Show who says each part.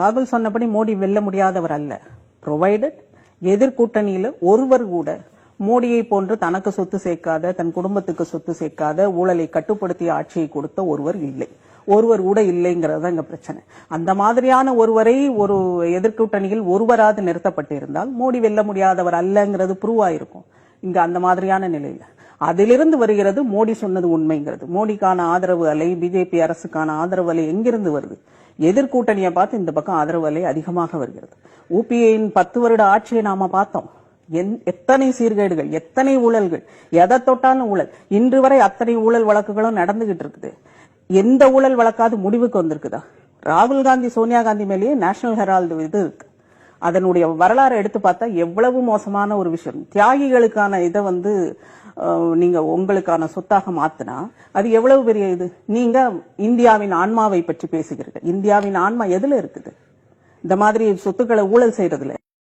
Speaker 1: ராகுல் சொன்னபடி மோடி வெல்ல முடியாதவர் அல்ல. ப்ரொவைடட் எதிர்கூட்டணியில ஒருவர் கூட மோடியை போன்று தனக்கு சொத்து சேர்க்காத, தன் குடும்பத்துக்கு சொத்து சேர்க்காத, ஊழலை கட்டுப்படுத்திய ஆட்சியை கொடுத்த ஒருவர் இல்லை. ஒருவர் கூட இல்லைங்கிறது இங்க பிரச்சனை. அந்த மாதிரியான ஒருவரை ஒரு எதிர்கூட்டணியில் ஒருவராது நிறுத்தப்பட்டிருந்தால் மோடி வெல்ல முடியாதவர் அல்லங்கிறது ப்ரூவ் ஆயிருக்கும். இங்க அந்த மாதிரியான நிலையில அதிலிருந்து வருகிறது மோடி சொன்னது உண்மைங்கிறது. மோடிக்கான ஆதரவு அலை, பிஜேபி அரசுக்கான ஆதரவு அலை எங்கிருந்து வருது? எதிர்கூட்டணியை பார்த்து இந்த பக்கம் ஆதரவு அலை அதிகமாக வருகிறது. UPAயின் 10 வருட ஆட்சியை நாம பார்த்தோம். எத்தனை சீர்கேடுகள், எத்தனை ஊழல்கள், எதை தொட்டாலும் ஊழல். இன்று வரை அத்தனை ஊழல் வழக்குகளும் நடந்துகிட்டு இருக்குது. எந்த ஊழல் வழக்காவது முடிவுக்கு வந்திருக்குதா? ராகுல் காந்தி, சோனியா காந்தி மேலேயே நேஷனல் ஹெரால்டு இது இருக்கு. அதனுடைய வரலாறு எடுத்து பார்த்தா எவ்வளவு மோசமான ஒரு விஷயம். தியாகிகளுக்கான இதை நீங்க உங்களுக்கான சொத்தாக மாத்தினா அது எவ்வளவு பெரிய இது. நீங்க இந்தியாவின் ஆன்மாவை பற்றி பேசுகிறீர்கள். இந்தியாவின் ஆன்மா எதுல இருக்குது? இந்த மாதிரி சொத்துக்களை ஊழல் செய்யறதுல